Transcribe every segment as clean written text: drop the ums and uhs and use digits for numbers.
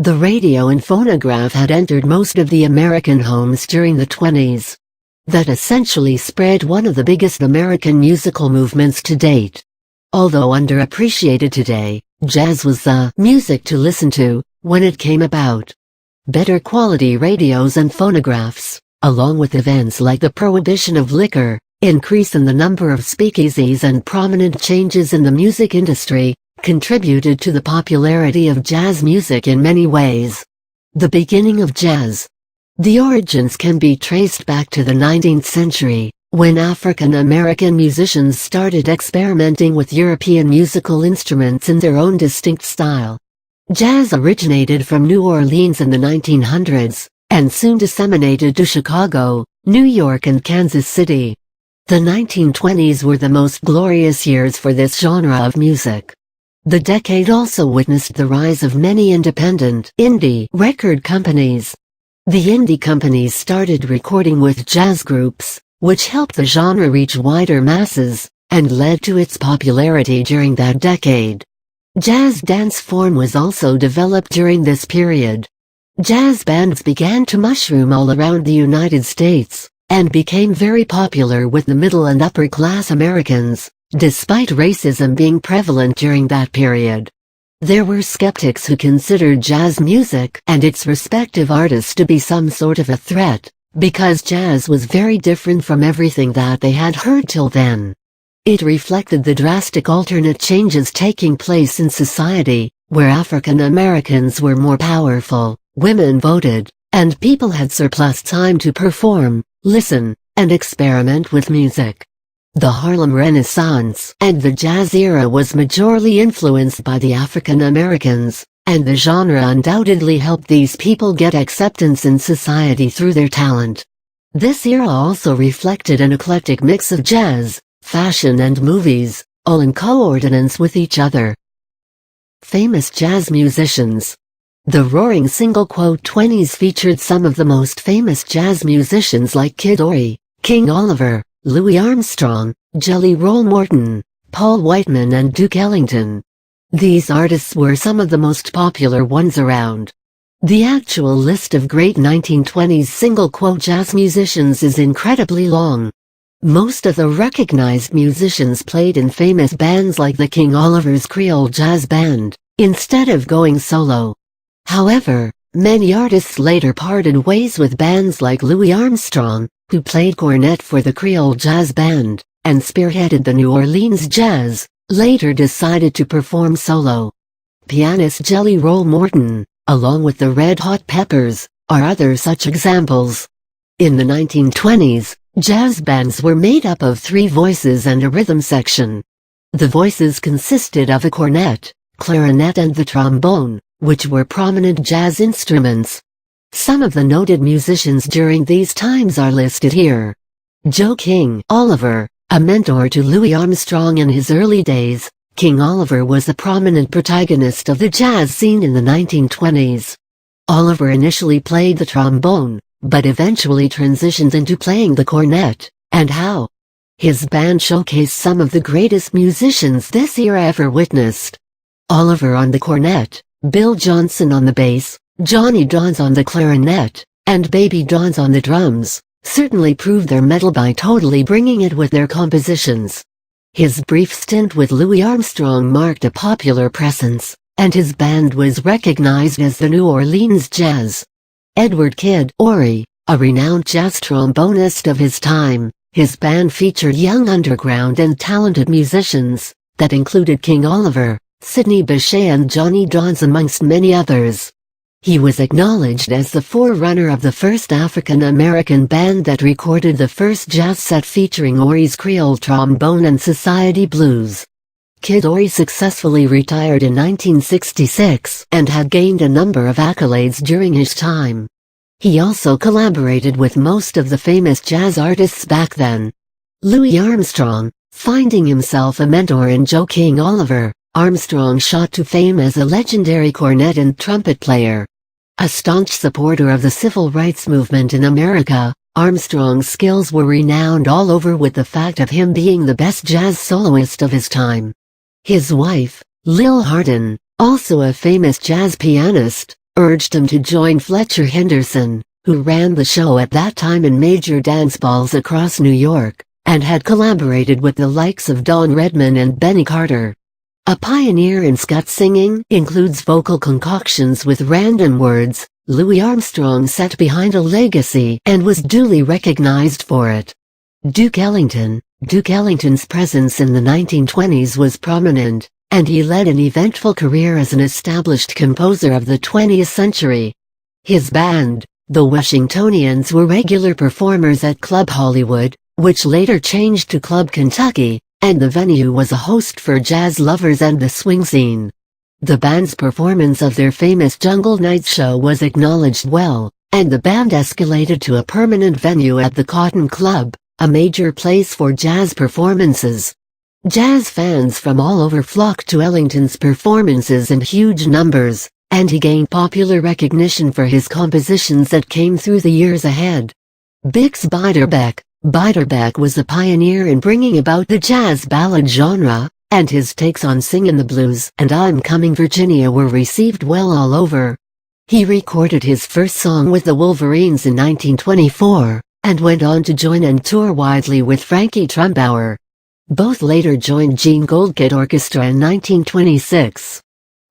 The radio and phonograph had entered most of the American homes during the 20s. That essentially spread one of the biggest American musical movements to date. Although underappreciated today, jazz was the music to listen to when it came about. Better quality radios and phonographs, along with events like the prohibition of liquor, increase in the number of speakeasies and prominent changes in the music industry, contributed to the popularity of jazz music in many ways. The beginning of jazz. The origins can be traced back to the 19th century, when African American musicians started experimenting with European musical instruments in their own distinct style. Jazz originated from New Orleans in the 1900s, and soon disseminated to Chicago, New York and Kansas City. The 1920s were the most glorious years for this genre of music. The decade also witnessed the rise of many independent indie record companies. The indie companies started recording with jazz groups, which helped the genre reach wider masses, and led to its popularity during that decade. Jazz dance form was also developed during this period. Jazz bands began to mushroom all around the United States, and became very popular with the middle and upper class Americans, despite racism being prevalent during that period. There were skeptics who considered jazz music and its respective artists to be some sort of a threat, because jazz was very different from everything that they had heard till then. It reflected the drastic alternate changes taking place in society, where African Americans were more powerful, women voted, and people had surplus time to perform, listen, and experiment with music. The Harlem Renaissance and the jazz era was majorly influenced by the African Americans, and the genre undoubtedly helped these people get acceptance in society through their talent. This era also reflected an eclectic mix of jazz, fashion and movies, all in coordinates with each other. Famous jazz musicians. The roaring single '20s featured some of the most famous jazz musicians like Kid Ory, King Oliver, Louis Armstrong, Jelly Roll Morton, Paul Whiteman and Duke Ellington. These artists were some of the most popular ones around. The actual list of great 1920s single jazz musicians is incredibly long. Most of the recognized musicians played in famous bands like the King Oliver's Creole Jazz Band, instead of going solo. However, many artists later parted ways with bands like Louis Armstrong, who played cornet for the Creole Jazz Band, and spearheaded the New Orleans Jazz, later decided to perform solo. Pianist Jelly Roll Morton, along with the Red Hot Peppers, are other such examples. In the 1920s, jazz bands were made up of 3 voices and a rhythm section. The voices consisted of a cornet, clarinet and the trombone, which were prominent jazz instruments. Some of the noted musicians during these times are listed here. Joe King Oliver, a mentor to Louis Armstrong in his early days, King Oliver was a prominent protagonist of the jazz scene in the 1920s. Oliver initially played the trombone, but eventually transitioned into playing the cornet, and how? His band showcased some of the greatest musicians this era ever witnessed. Oliver on the cornet, Bill Johnson on the bass, Johnny Dons on the clarinet, and Baby Dons on the drums, certainly proved their mettle by totally bringing it with their compositions. His brief stint with Louis Armstrong marked a popular presence, and his band was recognized as the New Orleans Jazz. Edward Kid Ory, a renowned jazz trombonist of his time, his band featured young underground and talented musicians, that included King Oliver, Sidney Bechet and Johnny Dons amongst many others. He was acknowledged as the forerunner of the first African-American band that recorded the first jazz set featuring Ory's Creole trombone and society blues. Kid Ory successfully retired in 1966 and had gained a number of accolades during his time. He also collaborated with most of the famous jazz artists back then. Louis Armstrong, finding himself a mentor in Joe King Oliver, Armstrong shot to fame as a legendary cornet and trumpet player. A staunch supporter of the civil rights movement in America, Armstrong's skills were renowned all over, with the fact of him being the best jazz soloist of his time. His wife, Lil Hardin, also a famous jazz pianist, urged him to join Fletcher Henderson, who ran the show at that time in major dance balls across New York, and had collaborated with the likes of Don Redman and Benny Carter. A pioneer in scat singing includes vocal concoctions with random words. Louis Armstrong sat behind a legacy and was duly recognized for it. Duke Ellington's presence in the 1920s was prominent, and he led an eventful career as an established composer of the 20th century. His band, the Washingtonians, were regular performers at Club Hollywood, which later changed to Club Kentucky, and the venue was a host for jazz lovers and the swing scene. The band's performance of their famous Jungle Nights show was acknowledged well, and the band escalated to a permanent venue at the Cotton Club, a major place for jazz performances. Jazz fans from all over flocked to Ellington's performances in huge numbers, and he gained popular recognition for his compositions that came through the years ahead. Bix Beiderbecke was a pioneer in bringing about the jazz ballad genre, and his takes on Singin' the Blues and I'm Coming Virginia were received well all over. He recorded his first song with the Wolverines in 1924, and went on to join and tour widely with Frankie Trumbauer. Both later joined Gene Goldkit Orchestra in 1926.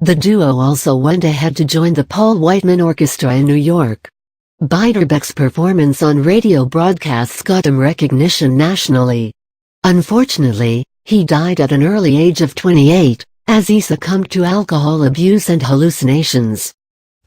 The duo also went ahead to join the Paul Whiteman Orchestra in New York. Beiderbecke's performance on radio broadcasts got him recognition nationally. Unfortunately, he died at an early age of 28, as he succumbed to alcohol abuse and hallucinations.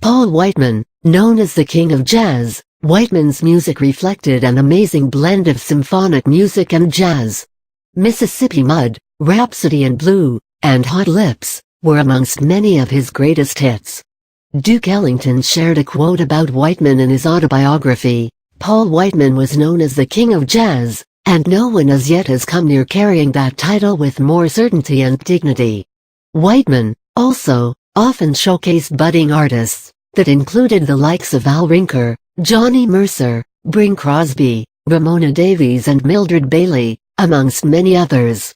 Paul Whiteman, known as the King of Jazz, Whiteman's music reflected an amazing blend of symphonic music and jazz. Mississippi Mud, Rhapsody in Blue, and Hot Lips were amongst many of his greatest hits. Duke Ellington shared a quote about Whiteman in his autobiography. Paul Whiteman was known as the King of Jazz, and no one as yet has come near carrying that title with more certainty and dignity. Whiteman, also, often showcased budding artists that included the likes of Al Rinker, Johnny Mercer, Bing Crosby, Ramona Davies and Mildred Bailey, amongst many others.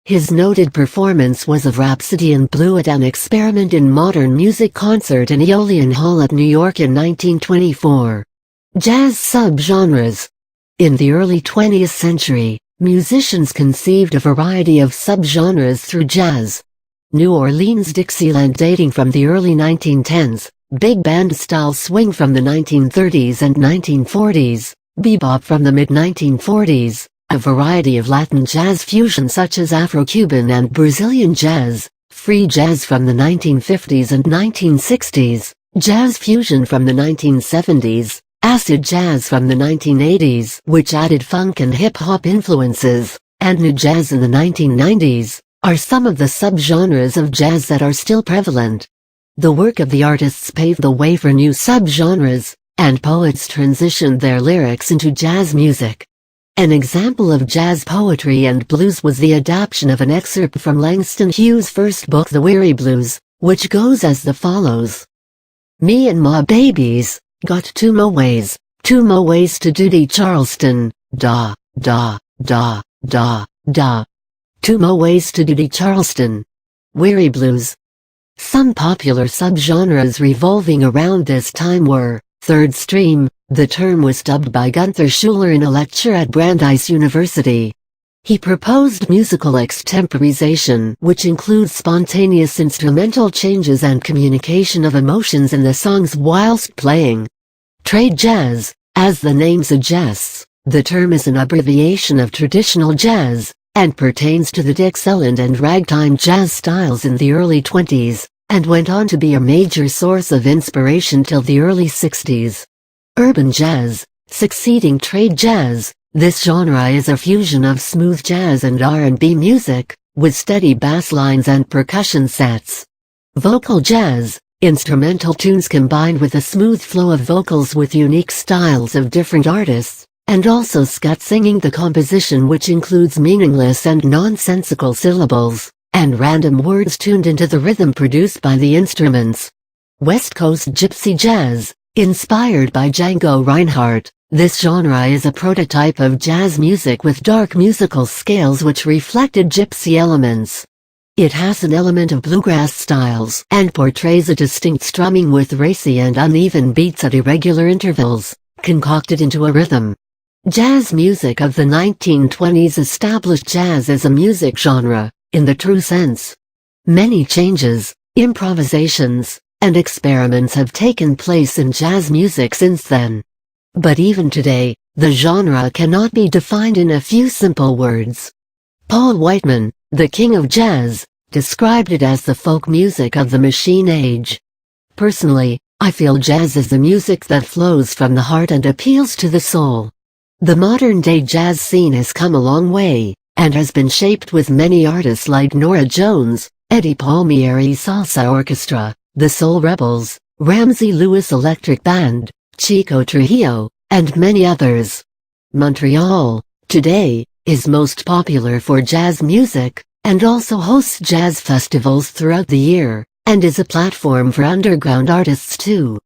His noted performance was of Rhapsody in Blue at an Experiment in Modern Music concert in Aeolian Hall at New York in 1924. Jazz subgenres. In the early 20th century, musicians conceived a variety of subgenres through jazz. New Orleans Dixieland dating from the early 1910s, big band-style swing from the 1930s and 1940s, bebop from the mid-1940s, a variety of Latin jazz fusion such as Afro-Cuban and Brazilian jazz, free jazz from the 1950s and 1960s, jazz fusion from the 1970s, acid jazz from the 1980s which added funk and hip-hop influences, and nu jazz in the 1990s, are some of the subgenres of jazz that are still prevalent. The work of the artists paved the way for new subgenres, and poets transitioned their lyrics into jazz music. An example of jazz poetry and blues was the adaptation of an excerpt from Langston Hughes' first book The Weary Blues, which goes as the follows. Me and my babies got two mo ways to duty Charleston, da, da, da, da, da. Two mo ways to duty Charleston. Weary Blues. Some popular subgenres revolving around this time were third stream. The term was dubbed by Gunther Schuller in a lecture at Brandeis University. He proposed musical extemporization, which includes spontaneous instrumental changes and communication of emotions in the songs whilst playing. Trade jazz. As the name suggests, the term is an abbreviation of traditional jazz, and pertains to the Dixieland and ragtime jazz styles in the early 20s, and went on to be a major source of inspiration till the early 60s. Urban jazz, succeeding trade jazz, this genre is a fusion of smooth jazz and R&B music, with steady bass lines and percussion sets. Vocal jazz, instrumental tunes combined with a smooth flow of vocals with unique styles of different artists, and also scat singing, the composition which includes meaningless and nonsensical syllables, and random words tuned into the rhythm produced by the instruments. West Coast gypsy jazz, inspired by Django Reinhardt, this genre is a prototype of jazz music with dark musical scales which reflected gypsy elements. It has an element of bluegrass styles and portrays a distinct strumming with racy and uneven beats at irregular intervals, concocted into a rhythm. Jazz music of the 1920s established jazz as a music genre, in the true sense. Many changes, improvisations, and experiments have taken place in jazz music since then. But even today, the genre cannot be defined in a few simple words. Paul Whiteman, the king of jazz, described it as the folk music of the machine age. Personally, I feel jazz is the music that flows from the heart and appeals to the soul. The modern-day jazz scene has come a long way, and has been shaped with many artists like Norah Jones, Eddie Palmieri Salsa Orchestra, the Soul Rebels, Ramsey Lewis Electric Band, Chico Trujillo, and many others. Montreal, today, is most popular for jazz music, and also hosts jazz festivals throughout the year, and is a platform for underground artists too.